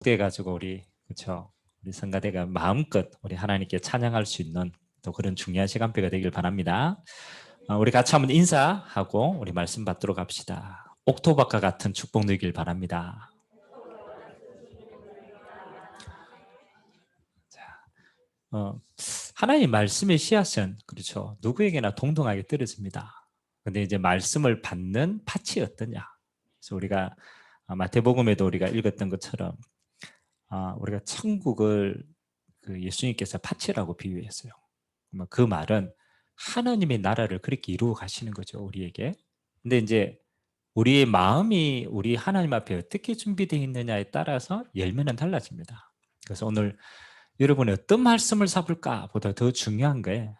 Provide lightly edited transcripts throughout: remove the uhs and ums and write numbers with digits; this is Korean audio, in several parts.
축복돼 가지고 우리 그렇죠. 우리 성가대가 마음껏 우리 하나님께 찬양할 수 있는 또 그런 중요한 시간표가 되길 바랍니다. 우리 같이 한번 인사하고 우리 말씀 받도록 합시다. 옥토박과 같은 축복 누리길 바랍니다. 자, 하나님 말씀의 씨앗은 그렇죠. 누구에게나 동등하게 떨어집니다. 근데 이제 말씀을 받는 밭이 어떠냐? 그래서 우리가 마태복음에도 우리가 읽었던 것처럼 우리가 천국을 그 예수님께서 밭이라고 비유했어요. 그 말은 하나님의 나라를 그렇게 이루어 가시는 거죠, 우리에게. 근데 이제 우리의 마음이 우리 하나님 앞에 어떻게 준비되어 있느냐에 따라서 열매는 달라집니다. 그래서 오늘 여러분이 어떤 말씀을 잡을까 보다 더 중요한 게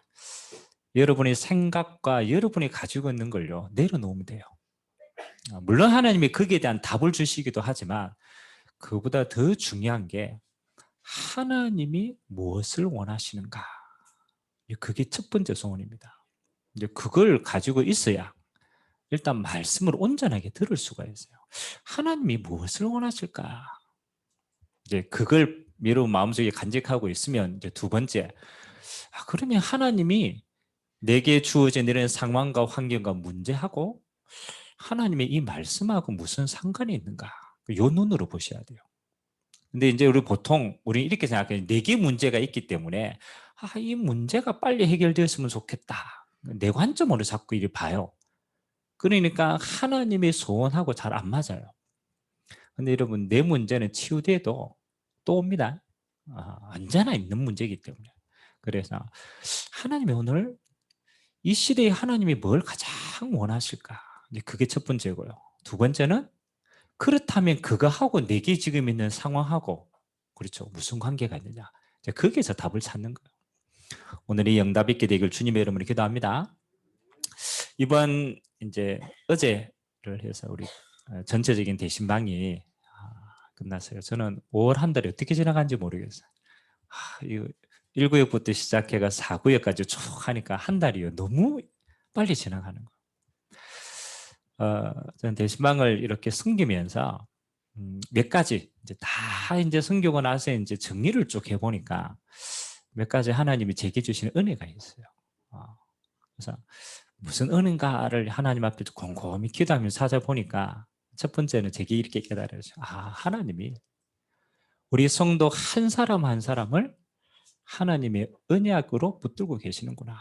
여러분의 생각과 여러분이 가지고 있는 걸요 내려놓으면 돼요. 물론 하나님이 거기에 대한 답을 주시기도 하지만 그보다 더 중요한 게 하나님이 무엇을 원하시는가. 그게 첫 번째 소원입니다. 이제 그걸 가지고 있어야 일단 말씀을 온전하게 들을 수가 있어요. 하나님이 무엇을 원하실까? 이제 그걸 여러분 마음속에 간직하고 있으면 이제 두 번째, 그러면 하나님이 내게 주어진 이런 상황과 환경과 문제하고 하나님의 이 말씀하고 무슨 상관이 있는가? 요 눈으로 보셔야 돼요. 근데 이제 우리 보통 우리 이렇게 생각해요. 내게 문제가 있기 때문에 이 문제가 빨리 해결되었으면 좋겠다. 내 관점으로 자꾸 이리 봐요. 그러니까 하나님의 소원하고 잘 안 맞아요. 근데 여러분 내 문제는 치유돼도 또 옵니다. 언제나 있는 문제이기 때문에. 그래서 하나님이 오늘 이 시대에 하나님이 뭘 가장 원하실까? 그게 첫 번째고요. 두 번째는 그렇다면 그거하고 내게 지금 있는 상황하고 그렇죠. 무슨 관계가 있느냐? 거기에서 답을 찾는 거예요. 오늘 이 응답 있게 되길 주님의 이름으로 기도합니다. 이번 이제 어제를 해서 우리 전체적인 대신방이 끝났어요. 저는 5월 한 달이 어떻게 지나간지 모르겠어요. 이거 1구역부터 시작해가 4구역까지 쭉 하니까 한 달이요. 너무 빨리 지나가는 거예요. 저는 대신방을 이렇게 섬기면서 몇 가지 이제 섬기고 나서 이제 정리를 쭉 해보니까 몇 가지 하나님이 제게 주시는 은혜가 있어요. 그래서 무슨 은혜인가를 하나님 앞에 곰곰이 기도하면서 찾아보니까 첫 번째는 제게 이렇게 깨달아요. 하나님이 우리 성도 한 사람 한 사람을 하나님의 언약으로 붙들고 계시는구나.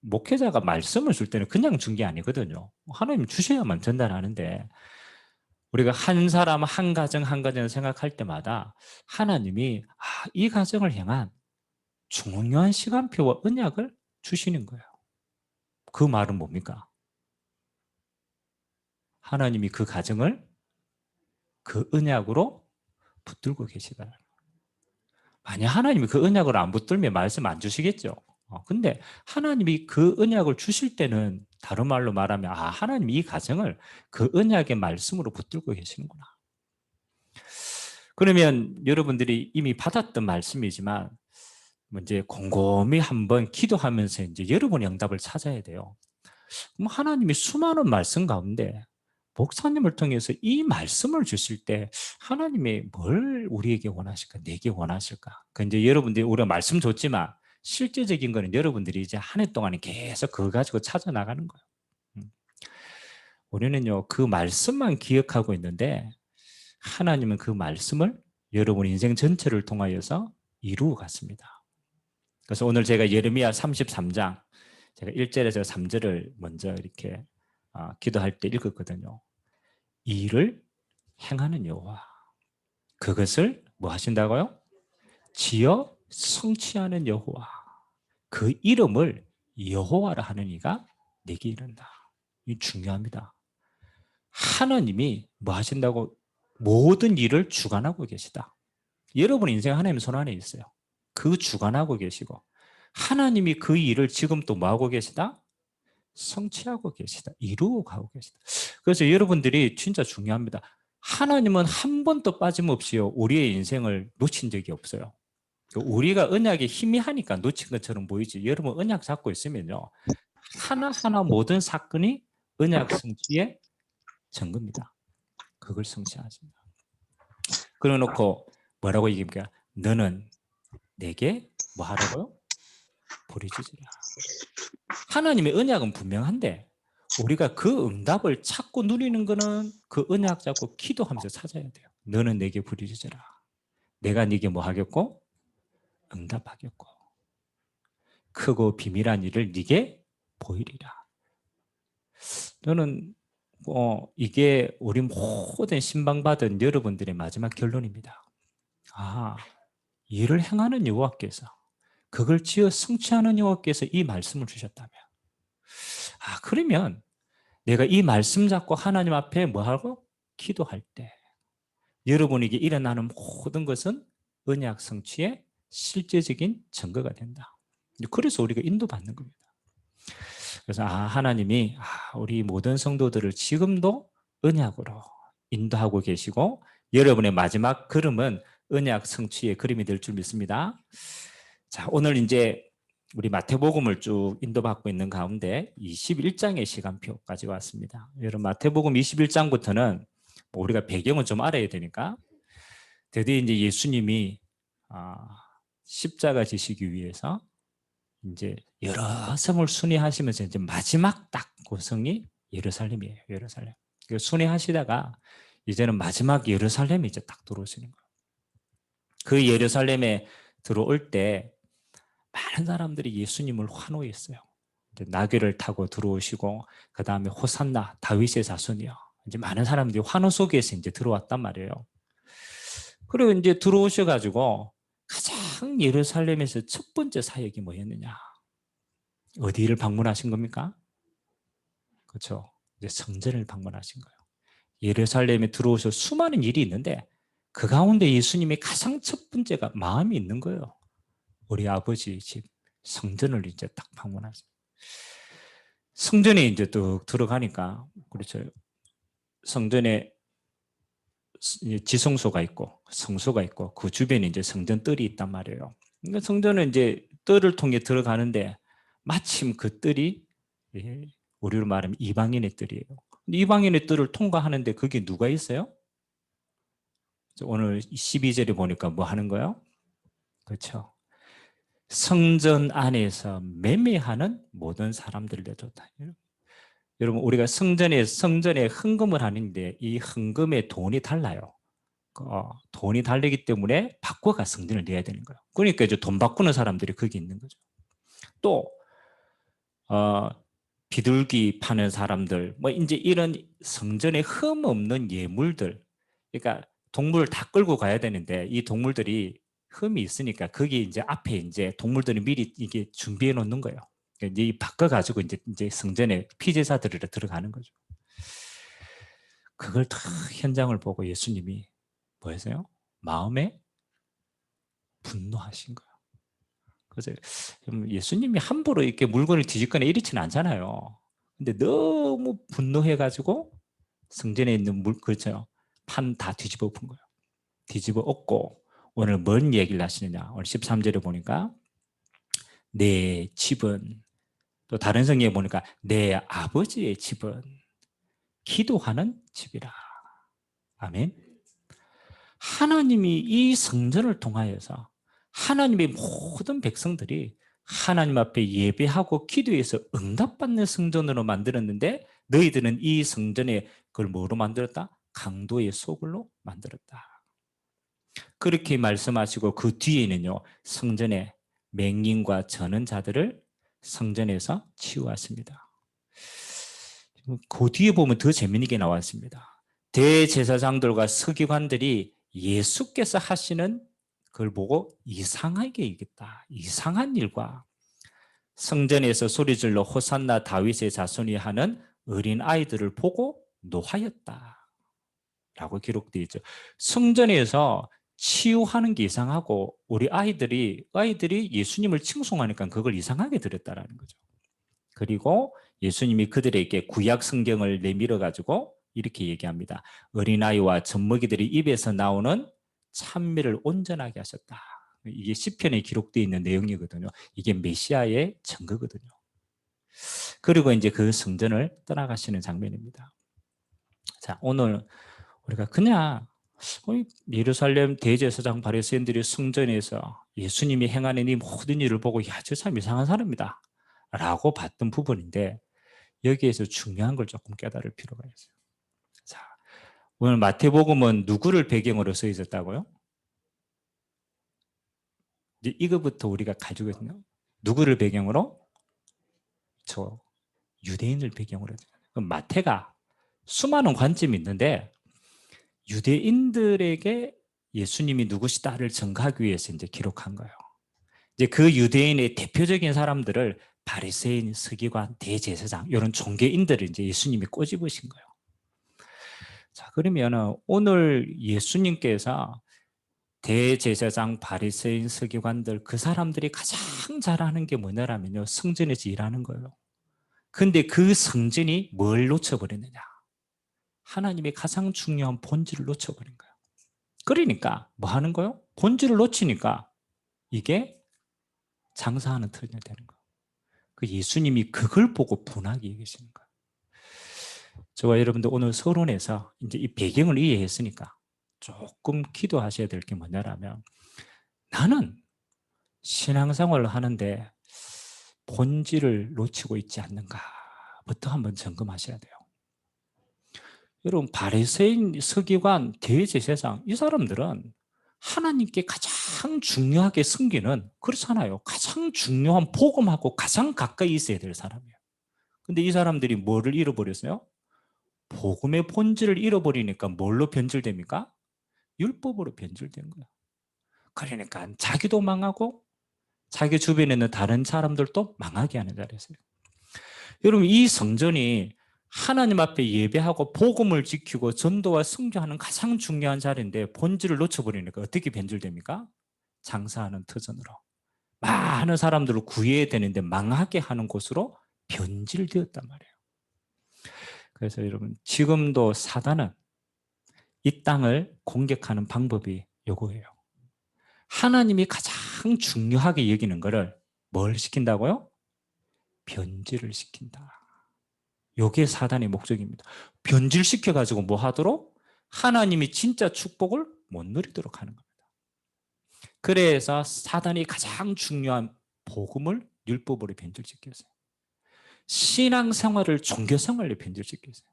목회자가 말씀을 줄 때는 그냥 준 게 아니거든요. 하나님 주셔야만 전달하는데 우리가 한 사람 한 가정 한 가정을 생각할 때마다 하나님이 이 가정을 향한 중요한 시간표와 언약을 주시는 거예요. 그 말은 뭡니까? 하나님이 그 가정을 그 언약으로 붙들고 계시다. 만약 하나님이 그 언약을 안 붙들면 말씀 안 주시겠죠. 근데 하나님이 그 언약을 주실 때는 다른 말로 말하면 하나님이 이 가정을 그 언약의 말씀으로 붙들고 계시는구나. 그러면 여러분들이 이미 받았던 말씀이지만 이제 곰곰이 한번 기도하면서 이제 여러분의 응답을 찾아야 돼요. 그럼 하나님이 수많은 말씀 가운데 목사님을 통해서 이 말씀을 주실 때 하나님이 뭘 우리에게 원하실까? 내게 원하실까? 그 이제 여러분들이 우리가 말씀 줬지만 실제적인 거는 여러분들이 이제 한 해 동안에 계속 그거 가지고 찾아 나가는 거예요. 우리는요 그 말씀만 기억하고 있는데 하나님은 그 말씀을 여러분 인생 전체를 통하여서 이루어 갔습니다. 그래서 오늘 제가 예레미야 33장 제가 1절에서 3절을 먼저 이렇게 기도할 때 읽었거든요. 이 일을 행하는 여호와 그것을 뭐 하신다고요? 지어 성취하는 여호와 그 이름을 여호와라 하는 이가 내게 이른다. 이 중요합니다. 하나님이 뭐 하신다고? 모든 일을 주관하고 계시다. 여러분 인생 하나님 손 안에 있어요. 그 주관하고 계시고 하나님이 그 일을 지금 또 뭐 하고 계시다? 성취하고 계시다. 이루어 가고 계시다. 그래서 여러분들이 진짜 중요합니다. 하나님은 한 번도 빠짐없이요 우리의 인생을 놓친 적이 없어요. 우리가 언약에 희미하니까 놓친 것처럼 보이지 여러분 언약 잡고 있으면요 하나하나 모든 사건이 언약 성취의 증거입니다. 그걸 성취하십니다. 그래 놓고 뭐라고 얘기합니까? 너는 내게 뭐 하라고요? 부르짖으라. 하나님의 언약은 분명한데 우리가 그 응답을 찾고 누리는 거는 그 언약 잡고 기도하면서 찾아야 돼요. 너는 내게 부르짖으라. 내가 네게 뭐 하겠고? 응답하겠고. 크고 비밀한 일을 네게 보이리라. 저는 이게 우리 모든 신방받은 여러분들의 마지막 결론입니다. 아, 일을 행하는 여호와께서 그걸 지어 성취하는 여호와께서 이 말씀을 주셨다면 그러면 내가 이 말씀 잡고 하나님 앞에 뭐 하고? 기도할 때 여러분에게 일어나는 모든 것은 언약 성취의 실제적인 증거가 된다. 그래서 우리가 인도받는 겁니다. 그래서 하나님이 우리 모든 성도들을 지금도 언약으로 인도하고 계시고 여러분의 마지막 걸음은 언약 성취의 걸음이 될 줄 믿습니다. 자, 오늘 이제 우리 마태복음을 쭉 인도받고 있는 가운데 21장의 시간표까지 왔습니다. 여러분 마태복음 21장부터는 우리가 배경은 좀 알아야 되니까 드디어 이제 예수님이 십자가 지시기 위해서 이제 여러 성을 순회하시면서 이제 마지막 딱 그 성이 예루살렘이에요. 예루살렘. 그 순회하시다가 이제는 마지막 예루살렘이 이제 딱 들어오시는 거예요. 그 예루살렘에 들어올 때 많은 사람들이 예수님을 환호했어요. 이제 나귀를 타고 들어오시고 그 다음에 호산나 다윗의 자손이요. 이제 많은 사람들이 환호 속에서 이제 들어왔단 말이에요. 그리고 이제 들어오셔가지고 가장 예루살렘에서 첫 번째 사역이 뭐였느냐? 어디를 방문하신 겁니까? 그렇죠. 이제 성전을 방문하신 거예요. 예루살렘에 들어오셔 수많은 일이 있는데 그 가운데 예수님이 가장 첫 번째가 마음이 있는 거예요. 우리 아버지 집 성전을 이제 딱 방문하세요. 성전에 이제 또 들어가니까 그렇죠. 성전에 지성소가 있고 성소가 있고 그 주변에 이제 성전 뜰이 있단 말이에요. 그러니까 성전은 이제 뜰을 통해 들어가는데 마침 그 뜰이 우리로 말하면 이방인의 뜰이에요. 이방인의 뜰을 통과하는데 거기에 누가 있어요? 오늘 12절에 보니까 뭐 하는 거예요? 그렇죠. 성전 안에서 매매하는 모든 사람들을 내줬다. 여러분 우리가 성전에 헌금을 하는데 이 헌금의 돈이 달라요. 돈이 다르기 때문에 바꿔가 성전을 내야 되는 거예요. 그러니까 이제 돈 바꾸는 사람들이 거기 있는 거죠. 또 비둘기 파는 사람들, 뭐 이제 이런 성전에 흠 없는 예물들, 그러니까 동물을 다 끌고 가야 되는데 이 동물들이 흠이 있으니까 거기 이제 앞에 이제 동물들이 미리 이게 준비해 놓는 거예요. 그러니까 이제 바꿔 가지고 이제 성전에 피제사들이라 들어가는 거죠. 그걸 다 현장을 보고 예수님이 뭐였어요? 마음에 분노하신 거예요. 그래서 예수님이 함부로 이렇게 물건을 뒤집거나 이렇지는 않잖아요. 근데 너무 분노해가지고 성전에 있는 그렇죠. 판 다 뒤집어 엎은 거예요. 뒤집어 엎고 오늘 뭔 얘기를 하시느냐. 오늘 13절에 보니까 내 집은 또 다른 성경에 보니까 내 아버지의 집은 기도하는 집이라. 아멘. 하나님이 이 성전을 통하여서 하나님의 모든 백성들이 하나님 앞에 예배하고 기도해서 응답받는 성전으로 만들었는데 너희들은 이 성전에 그걸 뭐로 만들었다? 강도의 소굴로 만들었다. 그렇게 말씀하시고 그 뒤에는요 성전에 맹인과 저는 자들을 성전에서 치유하십니다. 그 뒤에 보면 더 재미있게 나왔습니다. 대제사장들과 서기관들이 예수께서 하시는 그걸 보고 이상하게 여겼다. 이상한 일과 성전에서 소리질러 호산나 다윗의 자손이 하는 어린 아이들을 보고 노하였다. 라고 기록되어 있죠. 성전에서 치유하는 게 이상하고 우리 아이들이 예수님을 칭송하니까 그걸 이상하게 들었다라는 거죠. 그리고 예수님이 그들에게 구약 성경을 내밀어 가지고 이렇게 얘기합니다. 어린아이와 젖먹이들이 입에서 나오는 찬미를 온전하게 하셨다. 이게 시편에 기록되어 있는 내용이거든요. 이게 메시아의 증거거든요. 그리고 이제 그 성전을 떠나가시는 장면입니다. 자, 오늘 우리가 그냥 예루살렘 대제사장 바리새인들이 성전에서 예수님이 행하는 이 모든 일을 보고 야, 저 사람 이상한 사람이다 라고 봤던 부분인데 여기에서 중요한 걸 조금 깨달을 필요가 있어요. 자, 오늘 마태복음은 누구를 배경으로 써 있었다고요? 이제 이거부터 우리가 가지고 있는 누구를 배경으로? 저 유대인을 배경으로 해요. 그럼 마태가 수많은 관점이 있는데 유대인들에게 예수님이 누구시다를 전가하기 위해서 이제 기록한 거예요. 이제 그 유대인의 대표적인 사람들을 바리새인, 서기관, 대제사장 이런 종교인들을 이제 예수님이 꼬집으신 거예요. 자, 그러면 오늘 예수님께서 대제사장, 바리새인, 서기관들 그 사람들이 가장 잘하는 게 뭐냐면요, 성전에서 일하는 거예요. 근데 그 성전이 뭘 놓쳐버리느냐? 하나님의 가장 중요한 본질을 놓쳐버린 거예요. 그러니까 뭐 하는 거예요? 본질을 놓치니까 이게 장사하는 터전이 되는 거예요. 그 예수님이 그걸 보고 분하게 여기시는 거예요. 저와 여러분들 오늘 서론에서 이제 이 배경을 이해했으니까 조금 기도하셔야 될 게 뭐냐면 나는 신앙생활을 하는데 본질을 놓치고 있지 않는가부터 한번 점검하셔야 돼요. 여러분 바리새인, 서기관, 대제사장 이 사람들은 하나님께 가장 중요하게 섬기는 그렇잖아요. 가장 중요한 복음하고 가장 가까이 있어야 될 사람이에요. 근데 이 사람들이 뭐를 잃어버렸어요? 복음의 본질을 잃어버리니까 뭘로 변질됩니까? 율법으로 변질된 거예요. 그러니까 자기도 망하고 자기 주변에 있는 다른 사람들도 망하게 하는 자리였어요. 여러분 이 성전이 하나님 앞에 예배하고 복음을 지키고 전도와 선교하는 가장 중요한 자리인데 본질을 놓쳐버리니까 어떻게 변질됩니까? 장사하는 터전으로. 많은 사람들을 구해야 되는데 망하게 하는 곳으로 변질되었단 말이에요. 그래서 여러분 지금도 사단은 이 땅을 공격하는 방법이 요거예요. 하나님이 가장 중요하게 여기는 것을 뭘 시킨다고요? 변질을 시킨다. 요게 사단의 목적입니다. 변질시켜가지고 뭐 하도록? 하나님이 진짜 축복을 못 누리도록 하는 겁니다. 그래서 사단이 가장 중요한 복음을 율법으로 변질시켰어요. 신앙생활을 종교생활로 변질시켰어요.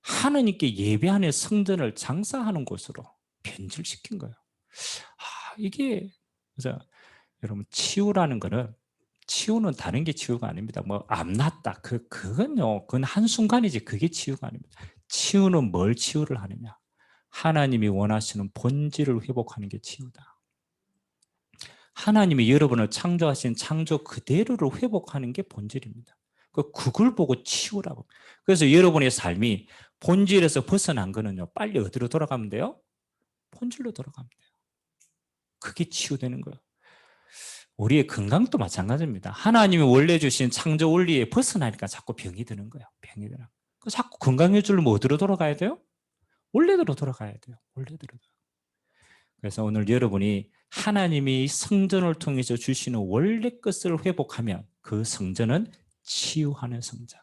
하나님께 예배하는 성전을 장사하는 곳으로 변질시킨 거예요. 이게 그래서 여러분 치유라는 거는 치유는 다른 게 치유가 아닙니다. 뭐 암 났다. 그건요. 그건 한순간이지 그게 치유가 아닙니다. 치유는 뭘 치유를 하느냐? 하나님이 원하시는 본질을 회복하는 게 치유다. 하나님이 여러분을 창조하신 창조 그대로를 회복하는 게 본질입니다. 그걸 보고 치유라고. 그래서 여러분의 삶이 본질에서 벗어난 거는요. 빨리 어디로 돌아가면 돼요? 본질로 돌아가면 돼요. 그게 치유되는 거예요. 우리의 건강도 마찬가지입니다. 하나님이 원래 주신 창조 원리에 벗어나니까 자꾸 병이 드는 거예요. 병이 드는. 자꾸 건강해지려면 어디로 돌아가야 돼요? 원래대로 돌아가야 돼요. 원래대로. 그래서 오늘 여러분이 하나님이 성전을 통해서 주시는 원래 것을 회복하면 그 성전은 치유하는 성전.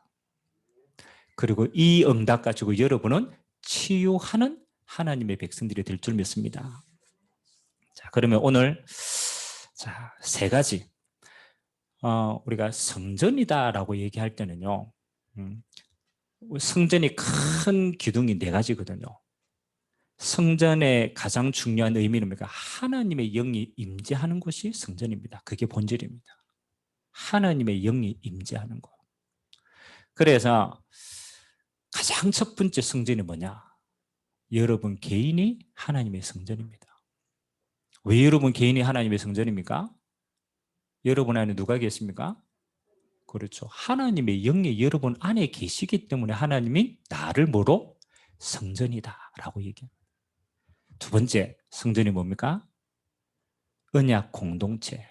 그리고 이 응답 가지고 여러분은 치유하는 하나님의 백성들이 될 줄 믿습니다. 자, 그러면 오늘 자, 세 가지. 우리가 성전이다라고 얘기할 때는요, 성전이 큰 기둥이 네 가지거든요. 성전의 가장 중요한 의미는 뭐까? 하나님의 영이 임재하는 곳이 성전입니다. 그게 본질입니다. 하나님의 영이 임재하는 곳. 그래서 가장 첫 번째 성전이 뭐냐? 여러분 개인이 하나님의 성전입니다. 왜 여러분 개인이 하나님의 성전입니까? 여러분 안에 누가 계십니까? 그렇죠. 하나님의 영이 여러분 안에 계시기 때문에 하나님이 나를 뭐로? 성전이다라고 얘기합니다. 두 번째 성전이 뭡니까? 언약 공동체.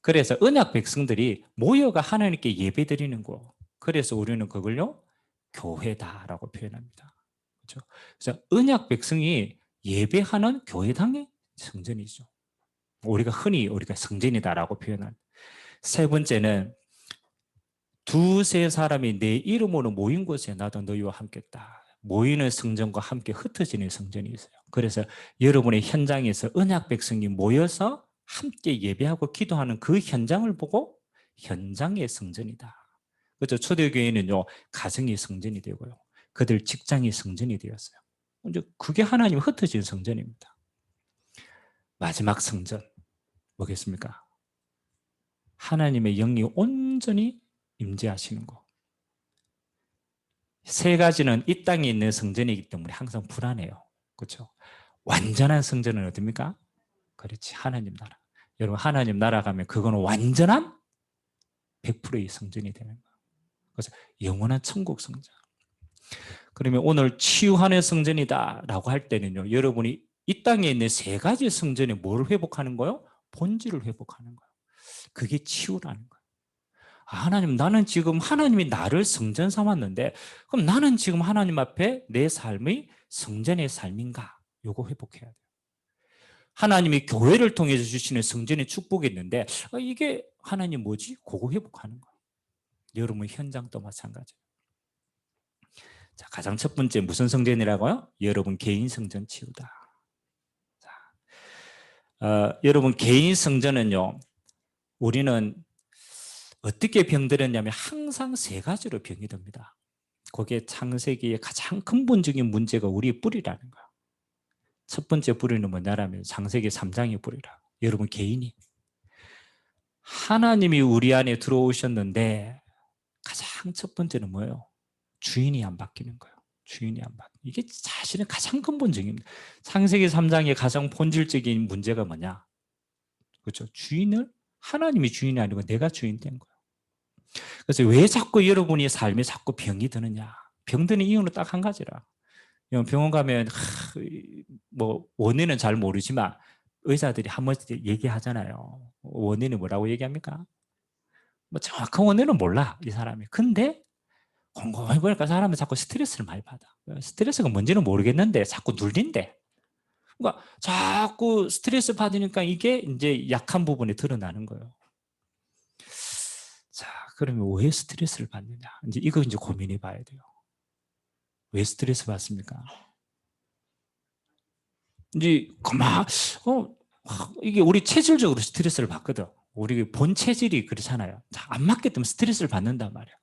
그래서 언약 백성들이 모여가 하나님께 예배드리는 곳. 그래서 우리는 그걸요 교회다라고 표현합니다. 그렇죠? 그래서 언약 백성이 예배하는 교회당의 성전이죠. 우리가 흔히 우리가 성전이다라고 표현한. 세 번째는 두세 사람이 내 이름으로 모인 곳에 나도 너희와 함께 있다. 모이는 성전과 함께 흩어지는 성전이 있어요. 그래서 여러분의 현장에서 언약 백성이 모여서 함께 예배하고 기도하는 그 현장을 보고 현장의 성전이다. 그렇죠. 초대교회는요, 가정이 성전이 되고요. 그들 직장이 성전이 되었어요. 이제 그게 하나님 흩어진 성전입니다. 마지막 성전 뭐겠습니까? 하나님의 영이 온전히 임재하시는 것. 세 가지는 이 땅에 있는 성전이기 때문에 항상 불안해요. 그렇죠? 완전한 성전은 어딥니까? 그렇지, 하나님 나라. 여러분, 하나님 나라 가면 그거는 완전한 100%의 성전이 되는 거예요. 그래서 영원한 천국 성전. 그러면 오늘 치유하는 성전이다 라고 할 때는요, 여러분이 이 땅에 있는 세 가지 성전에 뭘 회복하는 거예요? 본질을 회복하는 거예요. 그게 치유라는 거예요. 하나님, 나는 지금 하나님이 나를 성전 삼았는데, 그럼 나는 지금 하나님 앞에 내 삶의 성전의 삶인가? 요거 회복해야 돼요. 하나님이 교회를 통해서 주시는 성전의 축복이 있는데, 이게 하나님 뭐지? 그거 회복하는 거예요. 여러분 현장도 마찬가지예요. 자, 가장 첫 번째 무슨 성전이라고요? 여러분 개인 성전 치유다. 자, 여러분 개인 성전은요, 우리는 어떻게 병들었냐면 항상 세 가지로 병이 듭니다. 그게 창세기의 가장 근본적인 문제가 우리의 뿌리라는 거예요. 첫 번째 뿌리는 뭐냐면 창세기 3장의 뿌리라. 여러분 개인이 하나님이 우리 안에 들어오셨는데 가장 첫 번째는 뭐예요? 주인이 안 바뀌는 거예요. 주인이 안 바뀌는. 이게 사실은 가장 근본적입니다. 창세기 3장의 가장 본질적인 문제가 뭐냐? 그렇죠? 주인을 하나님이 주인이 아니고 내가 주인 된 거예요. 그래서 왜 자꾸 여러분이 삶에 자꾸 병이 드느냐? 병드는 이유는 딱 한 가지라. 병원 가면 뭐 원인은 잘 모르지만 의사들이 한 번씩 얘기하잖아요. 원인이 뭐라고 얘기합니까? 뭐 정확한 원인은 몰라 이 사람이. 근데 곰곰이 보니까 사람은 자꾸 스트레스를 많이 받아. 스트레스가 뭔지는 모르겠는데 자꾸 눌린대. 그러니까 자꾸 스트레스 받으니까 이게 이제 약한 부분이 드러나는 거예요. 자, 그러면 왜 스트레스를 받느냐? 이거 이제 고민해 봐야 돼요. 왜 스트레스 받습니까? 이제 그만 이게 우리 체질적으로 스트레스를 받거든. 우리 본 체질이 그렇잖아요. 안 맞기 때문에 스트레스를 받는단 말이야.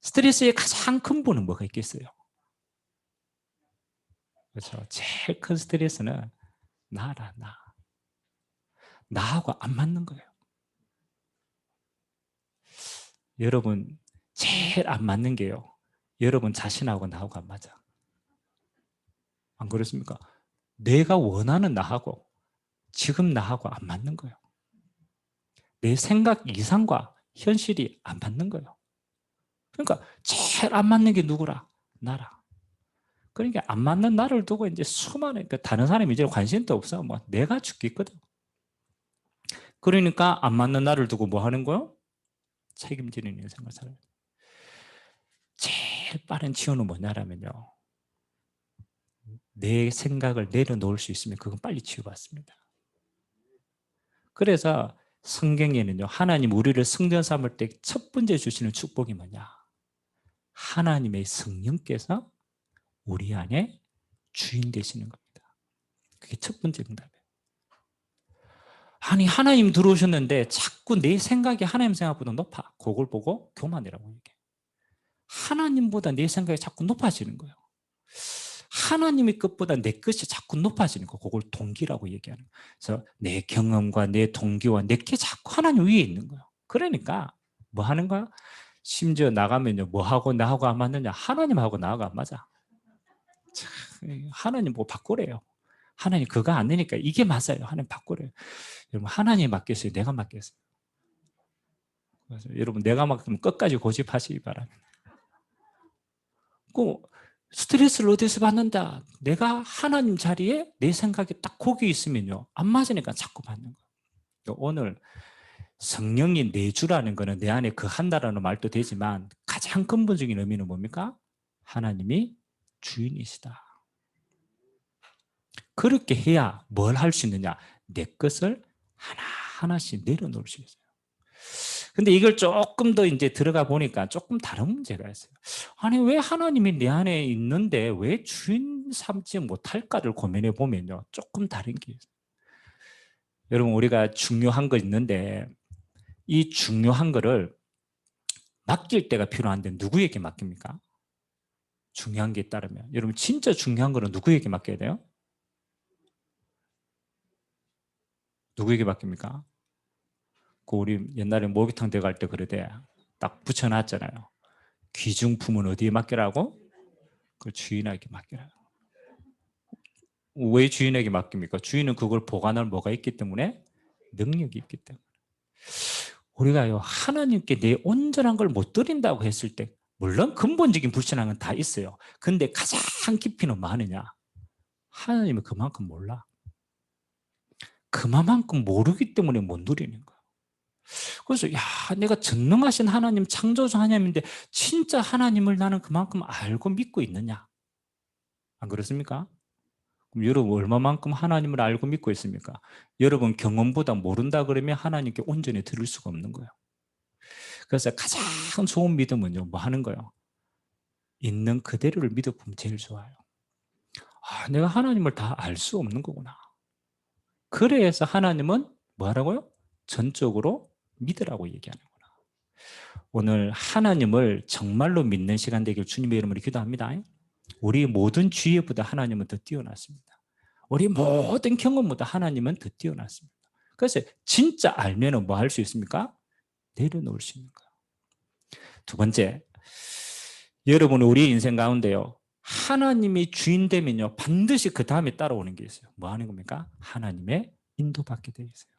스트레스의 가장 근본은 뭐가 있겠어요? 그렇죠. 제일 큰 스트레스는 나라, 나. 나하고 안 맞는 거예요. 여러분, 제일 안 맞는 게요. 여러분 자신하고 나하고 안 맞아. 안 그렇습니까? 내가 원하는 나하고 지금 나하고 안 맞는 거예요. 내 생각 이상과 현실이 안 맞는 거예요. 그러니까 제일 안 맞는 게 누구라? 나라. 그러니까 안 맞는 나를 두고 이제 수많은, 그러니까 다른 사람이 이제 관심도 없어. 뭐 내가 죽겠거든. 그러니까 안 맞는 나를 두고 뭐 하는 거요? 책임지는 인생을 살아요. 제일 빠른 치유는 뭐냐라면요, 내 생각을 내려놓을 수 있으면 그건 빨리 치유받습니다. 그래서 성경에는요, 하나님 우리를 성전 삼을 때 첫 번째 주시는 축복이 뭐냐? 하나님의 성령께서 우리 안에 주인 되시는 겁니다. 그게 첫 번째 응답이에요. 아니, 하나님 들어오셨는데 자꾸 내 생각이 하나님 생각보다 높아. 그걸 보고 교만이라고 얘기해요. 하나님보다 내 생각이 자꾸 높아지는 거예요. 하나님의 것보다 내 것이 자꾸 높아지는 거, 그걸 동기라고 얘기하는 거예요. 그래서 내 경험과 내 동기와 내게 자꾸 하나님 위에 있는 거예요. 그러니까 뭐 하는 거야? 심지어 나가면요, 뭐하고 나하고 안 맞느냐? 하나님하고 나하고 안 맞아. 참, 하나님 뭐 바꾸래요. 하나님 그거 안 되니까 이게 맞아요. 하나님 바꾸래요. 여러분, 하나님 맡겼어요? 내가 맡겼어요? 그래서 여러분, 내가 맡기면 끝까지 고집하시기 바랍니다. 그 스트레스를 어디서 받는다? 내가 하나님 자리에 내 생각이 딱 거기 있으면요, 안 맞으니까 자꾸 받는 거예요. 오늘 성령이 내 주라는 거는 내 안에 거한다라는 말도 되지만 가장 근본적인 의미는 뭡니까? 하나님이 주인이시다. 그렇게 해야 뭘 할 수 있느냐? 내 것을 하나하나씩 내려놓을 수 있어요. 근데 이걸 조금 더 이제 들어가 보니까 조금 다른 문제가 있어요. 아니, 왜 하나님이 내 안에 있는데 왜 주인 삼지 못할까를 고민해 보면요, 조금 다른 게 있어요. 여러분, 우리가 중요한 거 있는데 이 중요한 거를 맡길 때가 필요한데 누구에게 맡깁니까? 중요한 게 있다면. 여러분, 진짜 중요한 거는 누구에게 맡겨야 돼요? 누구에게 맡깁니까? 그 우리 옛날에 목욕탕 들어갈 때 그러대. 딱 붙여놨잖아요. 귀중품은 어디에 맡기라고? 그 주인에게 맡기라. 왜 주인에게 맡깁니까? 주인은 그걸 보관할 뭐가 있기 때문에, 능력이 있기 때문에. 우리가요, 하나님께 내 온전한 걸 못 드린다고 했을 때, 물론 근본적인 불신앙은 다 있어요. 근데 가장 깊이는 뭐 하느냐? 하나님은 그만큼 몰라. 그만큼 모르기 때문에 못 누리는 거야. 그래서 야, 내가 전능하신 하나님, 창조주 하나님인데 진짜 하나님을 나는 그만큼 알고 믿고 있느냐? 안 그렇습니까? 그럼 여러분, 얼마만큼 하나님을 알고 믿고 있습니까? 여러분 경험보다 모른다 그러면 하나님께 온전히 들을 수가 없는 거예요. 그래서 가장 좋은 믿음은요, 뭐 하는 거예요? 있는 그대로를 믿어보면 제일 좋아요. 아, 내가 하나님을 다 알 수 없는 거구나. 그래서 하나님은 뭐 하라고요? 전적으로 믿으라고 얘기하는구나. 오늘 하나님을 정말로 믿는 시간 되길 주님의 이름으로 기도합니다. 우리 모든 지혜보다 하나님은 더 뛰어났습니다. 우리 모든 경험보다 하나님은 더 뛰어났습니다. 그래서 진짜 알면은 뭐 할 수 있습니까? 내려놓을 수 있는 거예요. 두 번째, 여러분, 우리 인생 가운데요, 하나님이 주인 되면요, 반드시 그 다음에 따라오는 게 있어요. 뭐 하는 겁니까? 하나님의 인도받게 되어 있어요.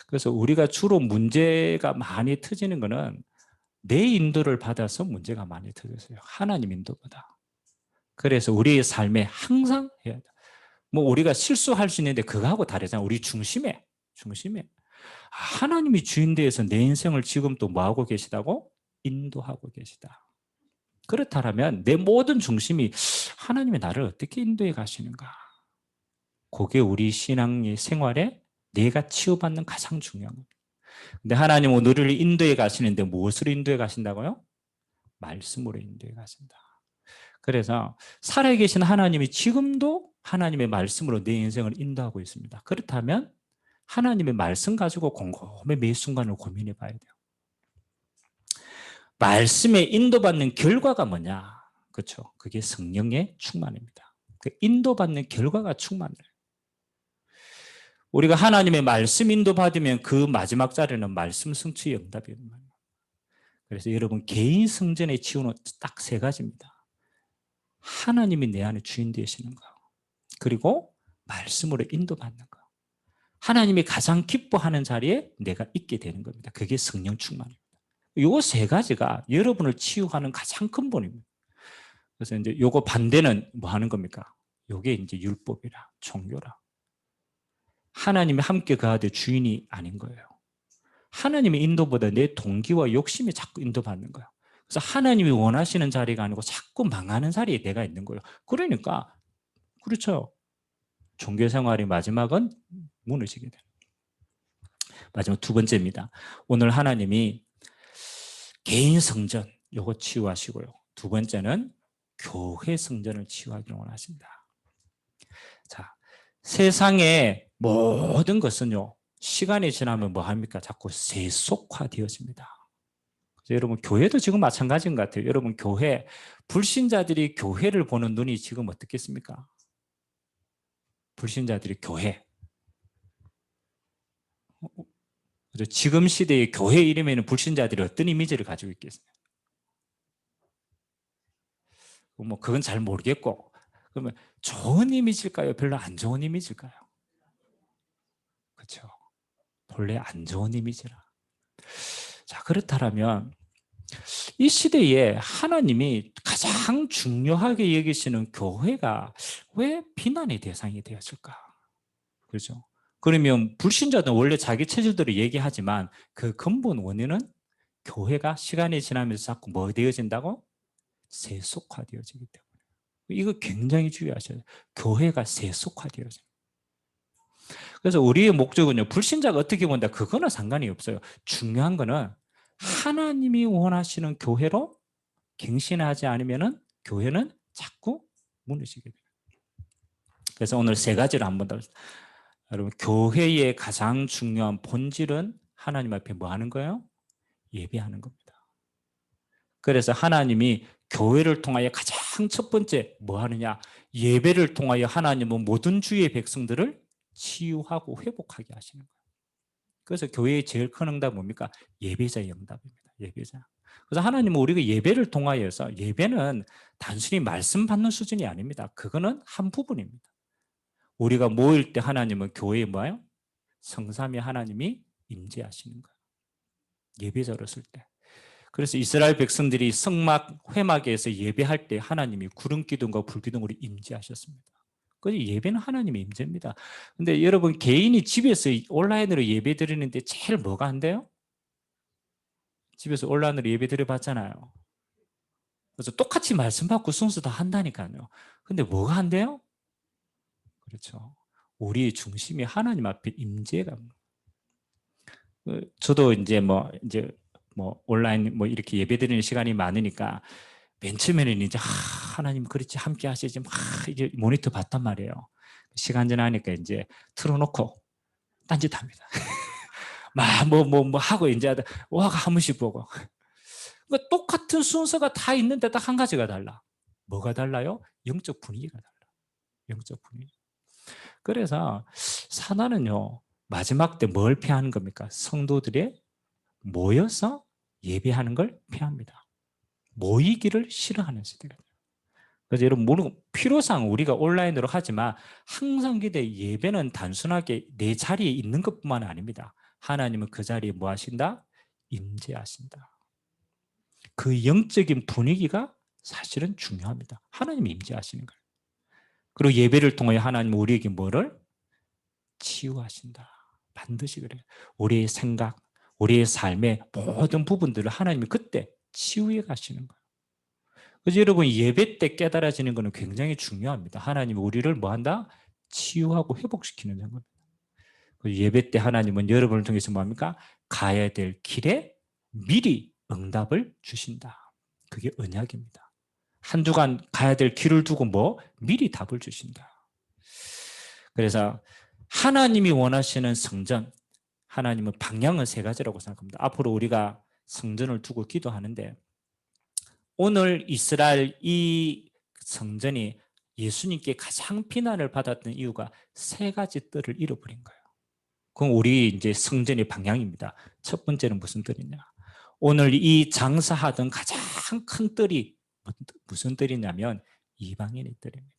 그래서 우리가 주로 문제가 많이 터지는 거는 내 인도를 받아서 문제가 많이 터졌어요. 하나님 인도보다. 그래서 우리의 삶에 항상 해야 돼. 뭐 우리가 실수할 수 있는데 그거하고 다르잖아요. 우리 중심에. 하나님이 주인 되어서 내 인생을 지금 또 뭐하고 계시다고? 인도하고 계시다. 그렇다면 내 모든 중심이 하나님이 나를 어떻게 인도해 가시는가? 그게 우리 신앙의 생활에 내가 치유받는 가장 중요한 겁니다. 근데 하나님은 너를 인도해 가시는데 무엇으로 인도해 가신다고요? 말씀으로 인도해 가신다. 그래서 살아계신 하나님이 지금도 하나님의 말씀으로 내 인생을 인도하고 있습니다. 그렇다면 하나님의 말씀 가지고 곰곰이 매 순간을 고민해 봐야 돼요. 말씀에 인도받는 결과가 뭐냐? 그렇죠. 그게 성령의 충만입니다. 그 인도받는 결과가 충만해요. 우리가 하나님의 말씀 인도받으면 그 마지막 자리는 말씀 성취의 응답입니다. 그래서 여러분, 개인 성전의 치유는 딱 세 가지입니다. 하나님이 내 안에 주인 되시는 거, 그리고 말씀으로 인도받는 거. 하나님이 가장 기뻐하는 자리에 내가 있게 되는 겁니다. 그게 성령 충만입니다. 이 세 가지가 여러분을 치유하는 가장 근본입니다. 그래서 이제 요거 반대는 뭐 하는 겁니까? 요게 이제 율법이라, 종교라. 하나님이 함께 가되 주인이 아닌 거예요. 하나님의 인도보다 내 동기와 욕심이 자꾸 인도받는 거예요. 그래서 하나님이 원하시는 자리가 아니고 자꾸 망하는 자리에 내가 있는 거예요. 그러니까, 그렇죠. 종교 생활의 마지막은 무너지게 돼요. 마지막 두 번째입니다. 오늘 하나님이 개인 성전, 요거 치유하시고요. 두 번째는 교회 성전을 치유하기를 원하십니다. 자, 세상의 모든 것은요, 시간이 지나면 뭐 합니까? 자꾸 세속화되어집니다. 여러분, 교회도 지금 마찬가지인 것 같아요. 여러분, 교회, 불신자들이 교회를 보는 눈이 지금 어떻겠습니까? 불신자들이 교회. 그래서 지금 시대의 교회 이름에는 불신자들이 어떤 이미지를 가지고 있겠어요? 뭐, 그건 잘 모르겠고. 그러면 좋은 이미지일까요? 별로 안 좋은 이미지일까요? 그렇죠. 본래 안 좋은 이미지라. 자, 그렇다면 이 시대에 하나님이 가장 중요하게 여기시는 교회가 왜 비난의 대상이 되었을까? 그렇죠. 그러면 불신자들은 원래 자기 체질대로 얘기하지만 그 근본 원인은 교회가 시간이 지나면서 자꾸 뭐 되어진다고? 세속화되어지기 때문에. 이거 굉장히 주의하셔야 돼요. 교회가 세속화되어져요. 그래서 우리의 목적은요, 불신자가 어떻게 본다, 그거는 상관이 없어요. 중요한 거는 하나님이 원하시는 교회로 갱신하지 않으면은 교회는 자꾸 무너지게 돼요. 그래서 오늘 세 가지를 한번 더. 여러분, 교회의 가장 중요한 본질은 하나님 앞에 뭐 하는 거예요? 예배하는 겁니다. 그래서 하나님이 교회를 통하여 가장 첫 번째 뭐 하느냐? 예배를 통하여 하나님은 모든 주의 백성들을 치유하고 회복하게 하시는 거예요. 그래서 교회의 제일 큰 응답은 뭡니까? 예배자의 응답입니다. 예배자. 그래서 하나님은 우리가 예배를 통하여서, 예배는 단순히 말씀 받는 수준이 아닙니다. 그거는 한 부분입니다. 우리가 모일 때 하나님은 교회에 뭐예요? 성삼위 하나님이 임재하시는 거예요. 예배자로 쓸 때. 그래서 이스라엘 백성들이 성막 회막에서 예배할 때 하나님이 구름 기둥과 불 기둥으로 임재하셨습니다. 그래서 예배는 하나님의 임재입니다. 근데 여러분, 개인이 집에서 온라인으로 예배 드리는데 제일 뭐가 안 돼요? 집에서 온라인으로 예배 드려 봤잖아요. 그래서 똑같이 말씀 받고 순서 다 한다니까요. 근데 뭐가 안 돼요? 그렇죠. 우리의 중심이 하나님 앞에 임재가. 저도 이제 온라인 이렇게 예배 드리는 시간이 많으니까 맨 처음에는 이제 하나님 그렇지 함께 하시지 막 이제 모니터 봤단 말이에요. 시간 지나니까 이제 틀어놓고 딴짓합니다. 막 뭐 하고 이제 와가 한 번씩 보고. 그러니까 똑같은 순서가 다 있는데 딱 한 가지가 달라. 뭐가 달라요? 영적 분위기가 달라. 영적 분위기. 그래서 사단은요, 마지막 때 뭘 피하는 겁니까? 성도들의 모여서 예배하는 걸 피합니다. 모이기를 싫어하는 시대가 돼요. 그래서 여러분, 필요상 우리가 온라인으로 하지만 항상 기대 예배는 단순하게 내 자리에 있는 것뿐만 아닙니다. 하나님은 그 자리에 뭐 하신다? 임재하신다. 그 영적인 분위기가 사실은 중요합니다. 하나님이 임재하시는 거예요. 그리고 예배를 통해 하나님은 우리에게 뭐를? 치유하신다. 반드시 그래요. 우리의 생각, 우리의 삶의 모든 부분들을 하나님이 그때 치유해 가시는 거예요. 그래서 여러분, 예배 때 깨달아지는 것은 굉장히 중요합니다. 하나님이 우리를 뭐한다? 치유하고 회복시키는 겁니다. 예배 때 하나님은 여러분을 통해서 뭐합니까? 가야 될 길에 미리 응답을 주신다. 그게 언약입니다. 한 주간 가야 될 길을 두고 미리 답을 주신다. 그래서 하나님이 원하시는 성전, 하나님은 방향은 세 가지라고 생각합니다. 앞으로 우리가 성전을 두고 기도하는데, 오늘 이스라엘 이 성전이 예수님께 가장 비난을 받았던 이유가 세 가지 뜰을 잃어버린 거예요. 그럼 우리 이제 성전의 방향입니다. 첫 번째는 무슨 뜰이냐? 오늘 이 장사하던 가장 큰 뜰이 무슨 뜰이냐면 이방인의 뜰입니다.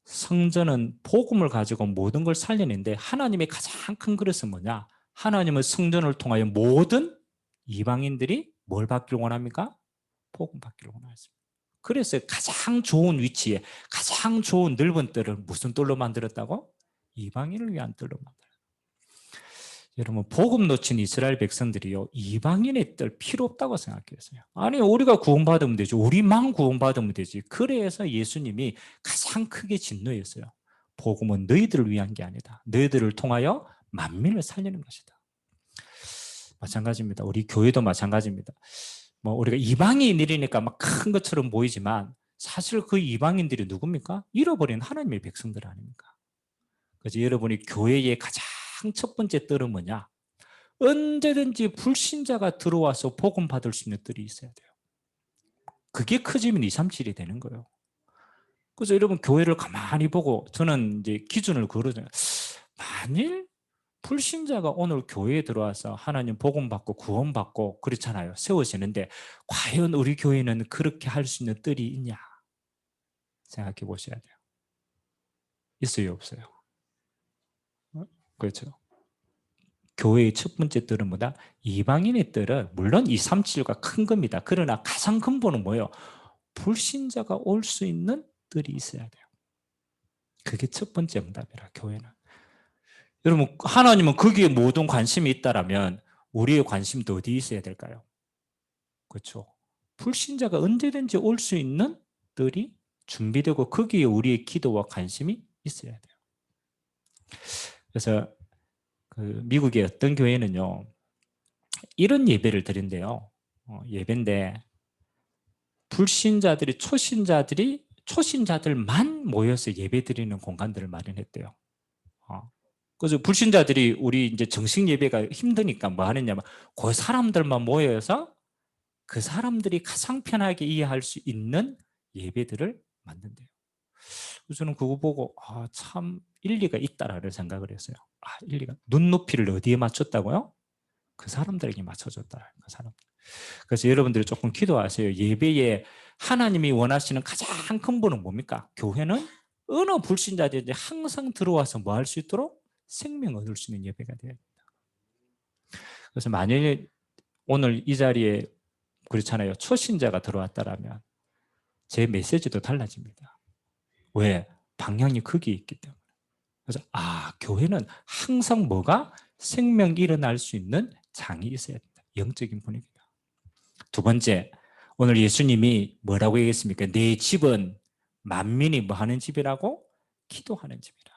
성전은 복음을 가지고 모든 걸 살려내는데, 하나님의 가장 큰 그릇은 뭐냐? 하나님은 성전을 통하여 모든 이방인들이 뭘 받기를 원합니까? 복음 받기를 원하십니다. 그래서 가장 좋은 위치에 가장 좋은 넓은 뜰을 무슨 뜰로 만들었다고? 이방인을 위한 뜰로 만들었어요. 여러분, 복음 놓친 이스라엘 백성들이요, 이방인의 뜰 필요 없다고 생각했어요. 아니, 우리가 구원받으면 되지, 우리만 구원받으면 되지. 그래서 예수님이 가장 크게 진노했어요. 복음은 너희들을 위한 게 아니다. 너희들을 통하여 만민을 살리는 것이다. 마찬가지입니다. 우리 교회도 마찬가지입니다. 우리가 이방인이니까 막 큰 것처럼 보이지만 사실 그 이방인들이 누굽니까? 잃어버린 하나님의 백성들 아닙니까? 그래서 여러분이 교회의 가장 첫 번째 뜰은 뭐냐? 언제든지 불신자가 들어와서 복음 받을 수 있는 뜰이 있어야 돼요. 그게 커지면 237이 되는 거예요. 그래서 여러분, 교회를 가만히 보고 저는 이제 기준을 걸어줘요. 만일 불신자가 오늘 교회에 들어와서 하나님 복음 받고 구원 받고 그렇잖아요. 세워지는데 과연 우리 교회는 그렇게 할 수 있는 뜰이 있냐? 생각해 보셔야 돼요. 있어요, 없어요? 그렇죠. 교회의 첫 번째 뜰은 뭐다? 이방인의 뜰은 물론 237가 큰 겁니다. 그러나 가장 근본은 뭐예요? 불신자가 올 수 있는 뜰이 있어야 돼요. 그게 첫 번째 응답이라, 교회는. 여러분, 하나님은 거기에 모든 관심이 있다라면 우리의 관심도 어디 있어야 될까요? 그렇죠. 불신자가 언제든지 올 수 있는 뜰이 준비되고 거기에 우리의 기도와 관심이 있어야 돼요. 그래서 그 미국의 어떤 교회는요, 이런 예배를 드린대요. 예배인데 불신자들이 초신자들만 모여서 예배 드리는 공간들을 마련했대요. 그래서 불신자들이 우리 이제 정식 예배가 힘드니까 뭐 하느냐면 그 사람들만 모여서 그 사람들이 가장 편하게 이해할 수 있는 예배들을 만든대요. 그래서 저는 그거 보고 참 일리가 있다라는 생각을 했어요. 일리가. 눈높이를 어디에 맞췄다고요? 그 사람들에게 맞춰줬다. 그 사람. 그래서 여러분들이 조금 기도하세요. 예배에 하나님이 원하시는 가장 근본은 뭡니까? 교회는 어느 불신자들이 항상 들어와서 뭐 할 수 있도록 생명 얻을 수 있는 예배가 돼야 됩니다. 그래서 만약에 오늘 이 자리에 그렇잖아요. 초신자가 들어왔다라면 제 메시지도 달라집니다. 왜? 방향이 거기에 있기 때문에. 그래서 교회는 항상 뭐가 생명이 일어날 수 있는 장이 있어야 된다. 영적인 분위기다. 두 번째, 오늘 예수님이 뭐라고 얘기했습니까? 내 집은 만민이 뭐 하는 집이라고? 기도하는 집이라.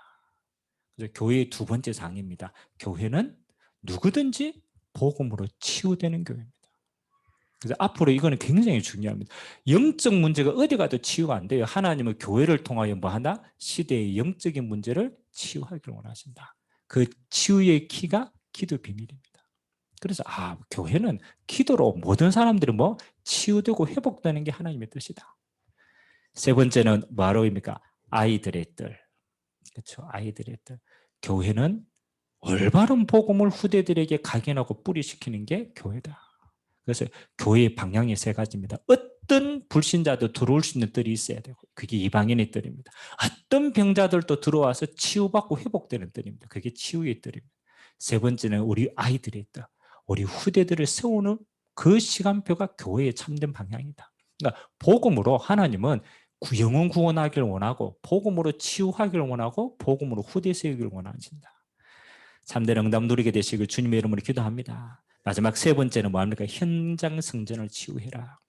그래서 교회의 두 번째 장입니다. 교회는 누구든지 복음으로 치유되는 교회입니다. 그래서 앞으로 이거는 굉장히 중요합니다. 영적 문제가 어디 가도 치유가 안 돼요. 하나님은 교회를 통하여 뭐 하나? 시대의 영적인 문제를 치유하기를 원하신다. 그 치유의 키가 기도 비밀입니다. 그래서 교회는 기도로 모든 사람들이 뭐 치유되고 회복되는 게 하나님의 뜻이다. 세 번째는 뭐하러입니까? 아이들의 뜰. 그렇죠. 아이들의 뜰. 교회는 올바른 복음을 후대들에게 각인하고 뿌리시키는 게 교회다. 그래서 교회의 방향이 세 가지입니다. 어떤 불신자도 들어올 수 있는 뜰이 있어야 되고 그게 이방인의 뜰입니다. 어떤 병자들도 들어와서 치유받고 회복되는 뜰입니다. 그게 치유의 뜰입니다. 세 번째는 우리 아이들의 뜰. 우리 후대들을 세우는 그 시간표가 교회의 참된 방향이다. 그러니까 복음으로 하나님은 영혼 구원하기를 원하고 복음으로 치유하기를 원하고 복음으로 후대 세우기를 원하신다. 참된 응답 누리게 되시길 주님의 이름으로 기도합니다. 마지막 세 번째는 뭐합니까? 현장 성전을 치유해라.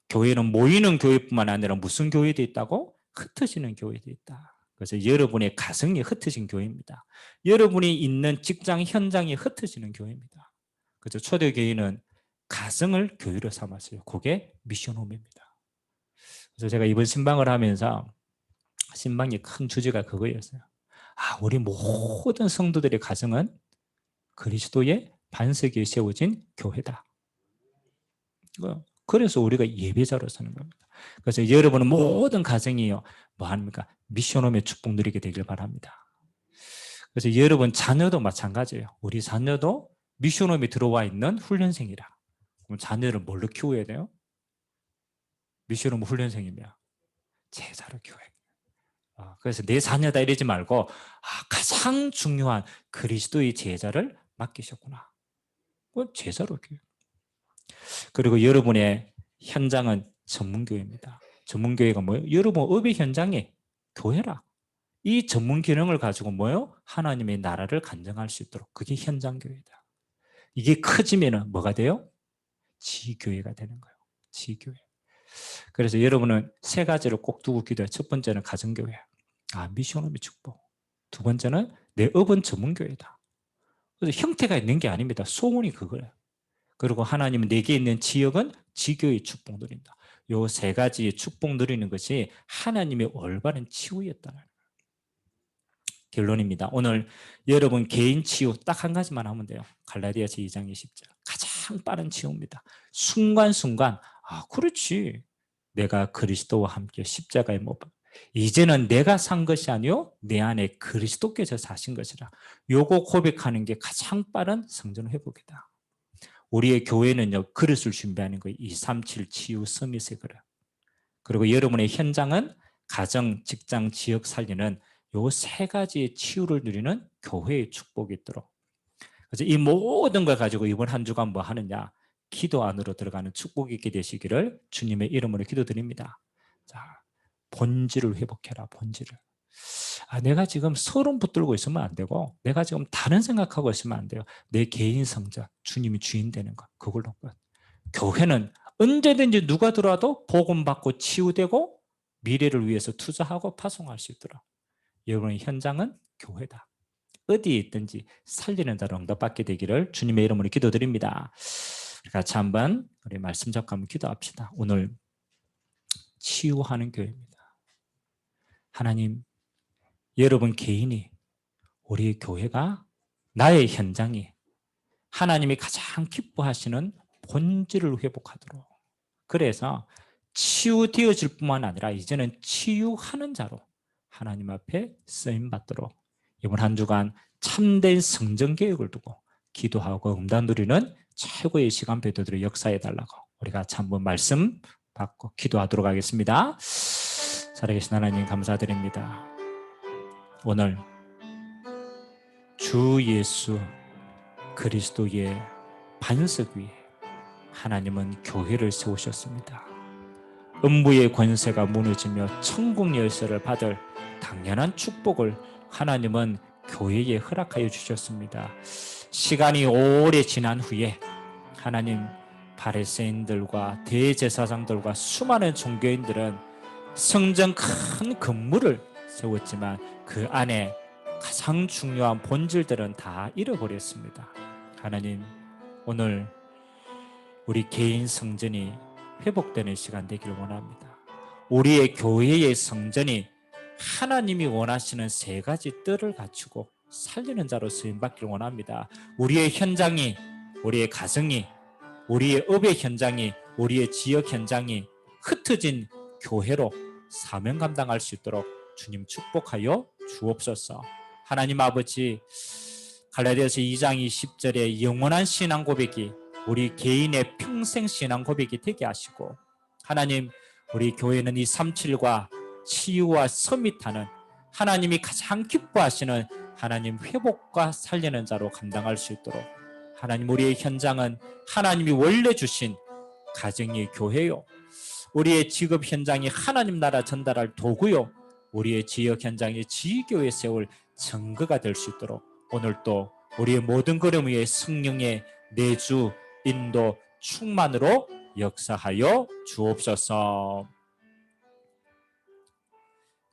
교회는 모이는 교회뿐만 아니라 무슨 교회도 있다고? 흩어지는 교회도 있다. 그래서 여러분의 가정이 흩어진 교회입니다. 여러분이 있는 직장 현장이 흩어지는 교회입니다. 그래서 초대교회는 가정을 교회로 삼았어요. 그게 미션홈입니다. 그래서 제가 이번 신방을 하면서 신방의 큰 주제가 그거였어요. 우리 모든 성도들의 가정은 그리스도의 반석에 세워진 교회다. 그래서 우리가 예배자로 서는 겁니다. 그래서 여러분은 모든 가정이요, 뭐 합니까? 미션홈의 축복 누리게 되길 바랍니다. 그래서 여러분 자녀도 마찬가지예요. 우리 자녀도 미션홈에 들어와 있는 훈련생이라. 그럼 자녀를 뭘로 키워야 돼요? 미션홈 훈련생이면 제자로 키워야 돼요. 그래서 내 자녀다 이러지 말고 가장 중요한 그리스도의 제자를 맡기셨구나. 제자로 키워요. 그리고 여러분의 현장은 전문교회입니다. 전문교회가 뭐예요? 여러분 업의 현장이 교회라. 이 전문 기능을 가지고 뭐예요? 하나님의 나라를 간증할 수 있도록. 그게 현장교회다. 이게 커지면 뭐가 돼요? 지교회가 되는 거예요. 지교회. 그래서 여러분은 세 가지를 꼭 두고 기도해요. 첫 번째는 가정교회. 미션홈의 축복. 두 번째는 내 업은 전문교회다. 그래서 형태가 있는 게 아닙니다. 소원이 그거예요. 그리고 하나님은 내게 있는 지역은 지교의 축복 누린다. 요 세 가지의 축복 누리는 것이 하나님의 올바른 치유였다는 거예요. 결론입니다. 오늘 여러분 개인 치유 딱 한 가지만 하면 돼요. 갈라디아서 2장 20절. 가장 빠른 치유입니다. 순간순간 그렇지. 내가 그리스도와 함께 십자가에 못 박혀. 이제는 내가 산 것이 아니요 내 안에 그리스도께서 사신 것이라. 요거 고백하는 게 가장 빠른 성전 회복이다. 우리의 교회는요 그릇을 준비하는 거예요. 237 치유 서밋의 그릇. 그리고 여러분의 현장은 가정, 직장, 지역 살리는 요 세 가지의 치유를 누리는 교회의 축복이 있도록. 그래서 이 모든 걸 가지고 이번 한 주간 뭐 하느냐? 기도 안으로 들어가는 축복이 있게 되시기를 주님의 이름으로 기도드립니다. 자, 본질을 회복해라. 본질을. 내가 지금 서론 붙들고 있으면 안 되고 내가 지금 다른 생각하고 있으면 안 돼요. 내 개인 성장, 주님이 주인 되는 것, 그걸로 끝. 교회는 언제든지 누가 들어와도 복음받고 치유되고 미래를 위해서 투자하고 파송할 수 있도록. 여러분의 현장은 교회다. 어디에 있든지 살리는 자로 응답받게 되기를 주님의 이름으로 기도드립니다. 같이 한번 우리 말씀 잡고 한번 기도합시다. 오늘 치유하는 교회입니다. 하나님, 여러분 개인이, 우리 교회가, 나의 현장이 하나님이 가장 기뻐하시는 본질을 회복하도록, 그래서 치유되어질 뿐만 아니라 이제는 치유하는 자로 하나님 앞에 쓰임받도록 이번 한 주간 참된 성전개혁을 두고 기도하고 응답 누리는 최고의 시간 배도들을 역사해달라고 우리가 한번 말씀 받고 기도하도록 하겠습니다. 살아계신 하나님 감사드립니다. 오늘 주 예수 그리스도의 반석 위에 하나님은 교회를 세우셨습니다. 음부의 권세가 무너지며 천국 열쇠를 받을 당연한 축복을 하나님은 교회에 허락하여 주셨습니다. 시간이 오래 지난 후에 하나님, 바리새인들과 대제사장들과 수많은 종교인들은 성전 큰 건물을 세웠지만 그 안에 가장 중요한 본질들은 다 잃어버렸습니다. 하나님, 오늘 우리 개인 성전이 회복되는 시간 되기를 원합니다. 우리의 교회의 성전이 하나님이 원하시는 세 가지 뜰을 갖추고 살리는 자로 쓰임받기를 원합니다. 우리의 현장이, 우리의 가정이, 우리의 업의 현장이, 우리의 지역 현장이 흩어진 교회로 사명 감당할 수 있도록 주님 축복하여 주옵소서. 하나님 아버지, 갈라디아서 2장 20절에 영원한 신앙 고백이 우리 개인의 평생 신앙 고백이 되게 하시고, 하나님, 우리 교회는 이 37과 치유와 서밋하는 하나님이 가장 기뻐하시는 하나님 회복과 살리는 자로 감당할 수 있도록, 하나님, 우리의 현장은 하나님이 원래 주신 가정이 교회요, 우리의 직업 현장이 하나님 나라 전달할 도구요, 우리의 지역 현장이 지교회 세울 증거가 될 수 있도록 오늘 또 우리의 모든 걸음 위에 성령의 내주 인도 충만으로 역사하여 주옵소서.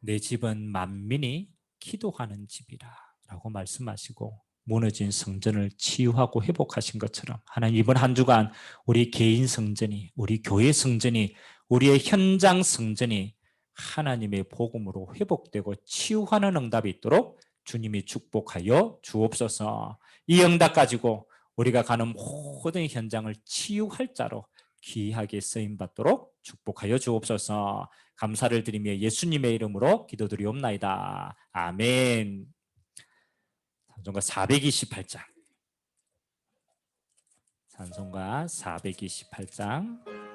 내 집은 만민이 기도하는 집이라 라고 말씀하시고 무너진 성전을 치유하고 회복하신 것처럼 하나님, 이번 한 주간 우리 개인 성전이, 우리 교회 성전이, 우리의 현장 성전이 하나님의 복음으로 회복되고 치유하는 응답이 있도록 주님이 축복하여 주옵소서. 이 응답 가지고 우리가 가는 모든 현장을 치유할 자로 귀하게 쓰임받도록 축복하여 주옵소서. 감사를 드리며 예수님의 이름으로 기도드리옵나이다. 아멘. 찬송가 428장. 찬송가 428장.